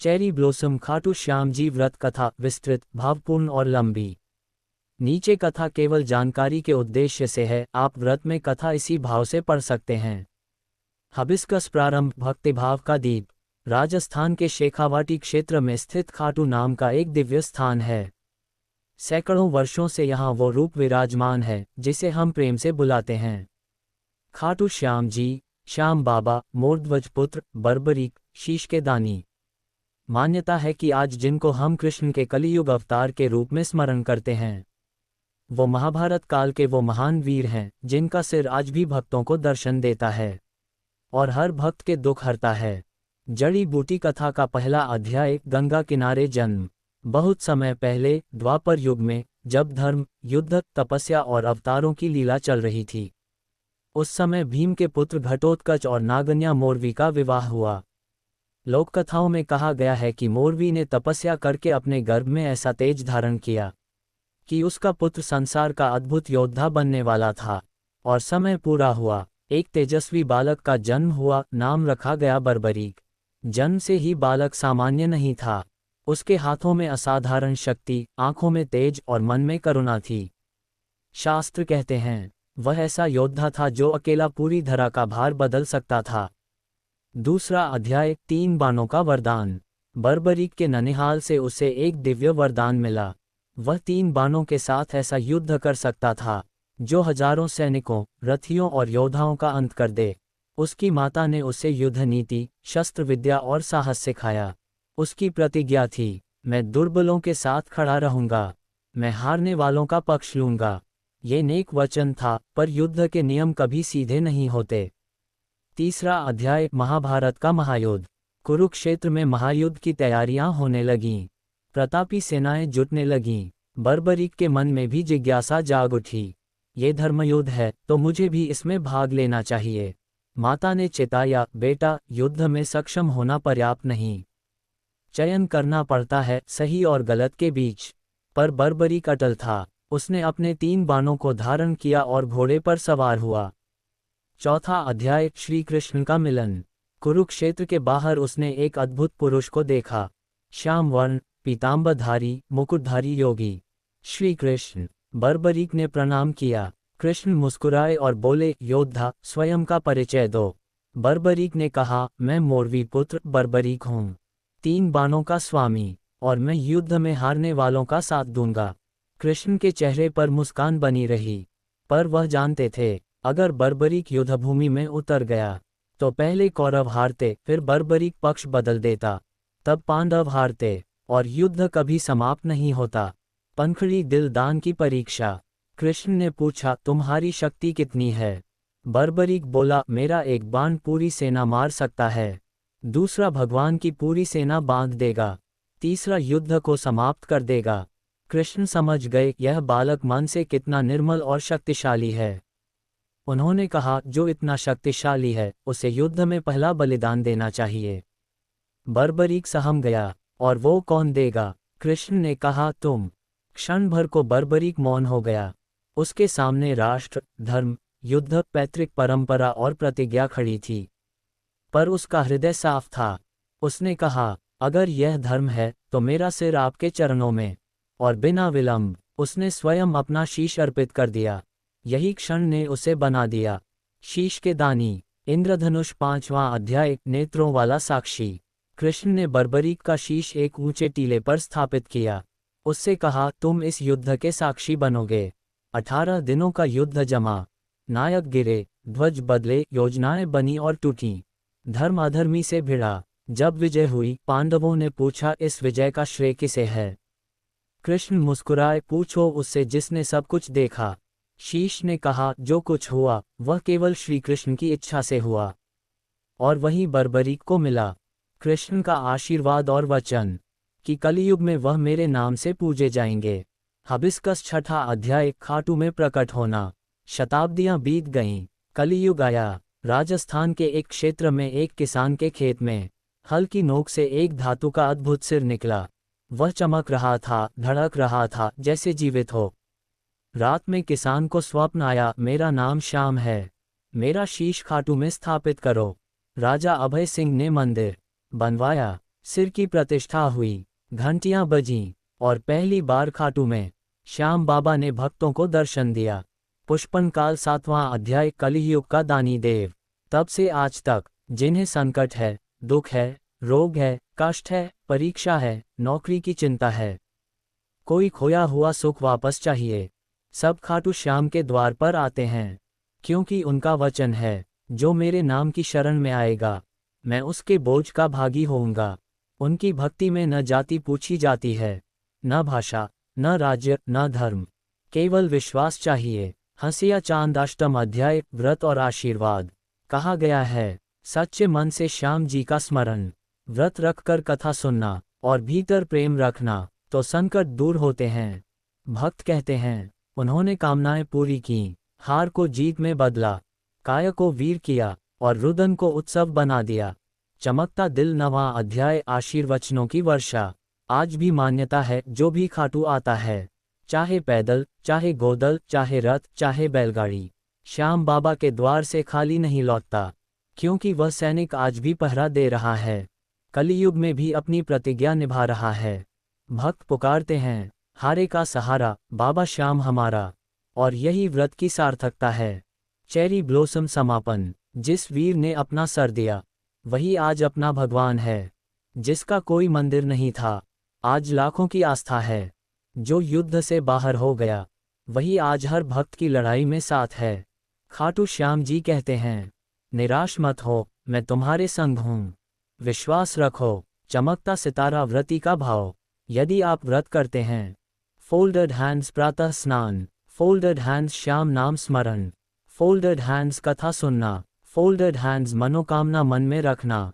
Cherry blossom Khatu Shyam ji व्रत कथा विस्तृत, भावपूर्ण और लंबी। नीचे कथा केवल जानकारी के उद्देश्य से है, आप व्रत में कथा इसी भाव से पढ़ सकते हैं। हबिस्कस प्रारंभ भक्तिभाव का दीप। राजस्थान के शेखावाटी क्षेत्र में स्थित खाटू नाम का एक दिव्य स्थान है। सैकड़ों वर्षों से यहाँ वो रूप विराजमान है जिसे हम प्रेम से बुलाते हैं। खाटू श्याम जी, श्याम बाबा, मोरध्वज पुत्र, बर्बरीक, शीश के दानी। मान्यता है कि आज जिनको हम कृष्ण के कलियुग अवतार के रूप में स्मरण करते हैं, वो महाभारत काल के वो महान वीर हैं जिनका सिर आज भी भक्तों को दर्शन देता है और हर भक्त के दुख हरता है। जड़ी बूटी कथा का पहला अध्याय, गंगा किनारे जन्म। बहुत समय पहले, द्वापर युग में, जब धर्म, युद्ध, तपस्या और अवतारों की लीला चल रही थी, उस समय भीम के पुत्र घटोत्कच और नागन्या मोरवी का विवाह हुआ। लोक कथाओं में कहा गया है कि मोरवी ने तपस्या करके अपने गर्भ में ऐसा तेज धारण किया कि उसका पुत्र संसार का अद्भुत योद्धा बनने वाला था, और समय पूरा हुआ। एक तेजस्वी बालक का जन्म हुआ, नाम रखा गया बर्बरीक। जन्म से ही बालक सामान्य नहीं था। उसके हाथों में असाधारण शक्ति, आंखों में तेज और मन में करुणा थी। शास्त्र कहते हैं, वह ऐसा योद्धा था जो अकेला पूरी धरा का भार बदल सकता था। दूसरा अध्याय, 3 बाणों का वरदान। बर्बरीक के ननिहाल से उसे एक दिव्य वरदान मिला। वह 3 बाणों के साथ ऐसा युद्ध कर सकता था जो हजारों सैनिकों, रथियों और योद्धाओं का अंत कर दे। उसकी माता ने उसे युद्ध नीति, शस्त्र विद्या और साहस सिखाया। उसकी प्रतिज्ञा थी, मैं दुर्बलों के साथ खड़ा रहूंगा, मैं हारने वालों का पक्ष लूंगा। ये नेक वचन था, पर युद्ध के नियम कभी सीधे नहीं होते। तीसरा अध्याय, महाभारत का महायुद्ध। कुरुक्षेत्र में महायुद्ध की तैयारियां होने लगीं। प्रतापी सेनाएं जुटने लगीं। बर्बरीक के मन में भी जिज्ञासा जाग उठी, ये धर्मयुद्ध है तो मुझे भी इसमें भाग लेना चाहिए। माता ने चिताया, बेटा, युद्ध में सक्षम होना पर्याप्त नहीं, चयन करना पड़ता है सही और गलत के बीच। पर बर्बरीक अटल था। उसने अपने 3 बाणों को धारण किया और घोड़े पर सवार हुआ। चौथा अध्याय, श्री कृष्ण का मिलन। कुरुक्षेत्र के बाहर उसने एक अद्भुत पुरुष को देखा। श्याम वर्ण, पीताम्बरधारी, मुकुटधारी योगी, श्री कृष्ण। बर्बरीक ने प्रणाम किया। कृष्ण मुस्कुराए और बोले, योद्धा, स्वयं का परिचय दो। बर्बरीक ने कहा, मैं मोरवी पुत्र बर्बरीक हूँ, 3 बाणों का स्वामी, और मैं युद्ध में हारने वालों का साथ दूंगा। कृष्ण के चेहरे पर मुस्कान बनी रही, पर वह जानते थे, अगर बर्बरीक युद्धभूमि में उतर गया तो पहले कौरव हारते, फिर बर्बरीक पक्ष बदल देता, तब पांडव हारते, और युद्ध कभी समाप्त नहीं होता। पंखड़ी दिल दान की परीक्षा। कृष्ण ने पूछा, तुम्हारी शक्ति कितनी है? बर्बरीक बोला, मेरा एक बाण पूरी सेना मार सकता है, दूसरा भगवान की पूरी सेना बांध देगा, तीसरा युद्ध को समाप्त कर देगा। कृष्ण समझ गए यह बालक मन से कितना निर्मल और शक्तिशाली है। उन्होंने कहा, जो इतना शक्तिशाली है उसे युद्ध में पहला बलिदान देना चाहिए। बर्बरीक सहम गया, और वो कौन देगा? कृष्ण ने कहा, तुम। क्षण भर को बर्बरीक मौन हो गया। उसके सामने राष्ट्र, धर्म, युद्ध, पैतृक परंपरा और प्रतिज्ञा खड़ी थी, पर उसका हृदय साफ था। उसने कहा, अगर यह धर्म है तो मेरा सिर आपके चरणों में। और बिना विलंब उसने स्वयं अपना शीश अर्पित कर दिया। यही क्षण ने उसे बना दिया शीश के दानी। इंद्रधनुष। 5वां अध्याय, नेत्रों वाला साक्षी। कृष्ण ने बर्बरीक का शीश एक ऊंचे टीले पर स्थापित किया। उससे कहा, तुम इस युद्ध के साक्षी बनोगे। 18 दिनों का युद्ध जमा। नायक गिरे, ध्वज बदले, योजनाएं बनी और टूटी, धर्म अधर्मी से भिड़ा। जब विजय हुई, पांडवों ने पूछा, इस विजय का श्रेय किसे है? कृष्ण मुस्कुराए, पूछो उससे जिसने सब कुछ देखा। शीश ने कहा, जो कुछ हुआ वह केवल श्री कृष्ण की इच्छा से हुआ, और वही बर्बरीक को मिला। कृष्ण का आशीर्वाद और वचन कि कलियुग में वह मेरे नाम से पूजे जाएंगे। हबिस्कस। 6ठा अध्याय, खाटू में प्रकट होना। शताब्दियां बीत गईं, कलियुग आया। राजस्थान के एक क्षेत्र में एक किसान के खेत में हल की नोक से एक धातु का अद्भुत सिर निकला। वह चमक रहा था, धड़क रहा था, जैसे जीवित हो। रात में किसान को स्वप्न आया, मेरा नाम श्याम है, मेरा शीश खाटू में स्थापित करो। राजा अभय सिंह ने मंदिर बनवाया। सिर की प्रतिष्ठा हुई, घंटियां बजीं, और पहली बार खाटू में श्याम बाबा ने भक्तों को दर्शन दिया। पुष्पन काल 7वां अध्याय कलियुग का दानी देव। तब से आज तक जिन्हें संकट है, दुख है, रोग है, कष्ट है, परीक्षा है, नौकरी की चिंता है, कोई खोया हुआ सुख वापस चाहिए, सब खाटू श्याम के द्वार पर आते हैं, क्योंकि उनका वचन है, जो मेरे नाम की शरण में आएगा, मैं उसके बोझ का भागी होऊंगा। उनकी भक्ति में न जाति पूछी जाती है, न भाषा, न राज्य, न धर्म, केवल विश्वास चाहिए। हंसिया चांद अष्टम अध्याय व्रत और आशीर्वाद। कहा गया है, सच्चे मन से श्याम जी का स्मरण, व्रत रखकर कथा सुनना और भीतर प्रेम रखना तो संकट दूर होते हैं। भक्त कहते हैं, उन्होंने कामनाएं पूरी की, हार को जीत में बदला, काय को वीर किया और रुदन को उत्सव बना दिया। चमकता दिल 9वां अध्याय आशीर्वचनों की वर्षा। आज भी मान्यता है, जो भी खाटू आता है, चाहे पैदल, चाहे गोदल, चाहे रथ, चाहे बैलगाड़ी, श्याम बाबा के द्वार से खाली नहीं लौटता, क्योंकि वह सैनिक आज भी पहरा दे रहा है, कलियुग में भी अपनी प्रतिज्ञा निभा रहा है। भक्त पुकारते हैं, हारे का सहारा बाबा श्याम हमारा, और यही व्रत की सार्थकता है। चेरी ब्लॉसम समापन। जिस वीर ने अपना सर दिया, वही आज अपना भगवान है। जिसका कोई मंदिर नहीं था, आज लाखों की आस्था है। जो युद्ध से बाहर हो गया, वही आज हर भक्त की लड़ाई में साथ है। खाटू श्याम जी कहते हैं, निराश मत हो, मैं तुम्हारे संग हूँ, विश्वास रखो। चमकता सितारा व्रती का भाव। यदि आप व्रत करते हैं, फोल्डेड हैंड्स प्रातः स्नान, फोल्डेड हैंड्स श्याम नाम स्मरण, फोल्डेड हैंड्स कथा सुनना, फोल्डेड हैंड्स मनोकामना मन में रखना,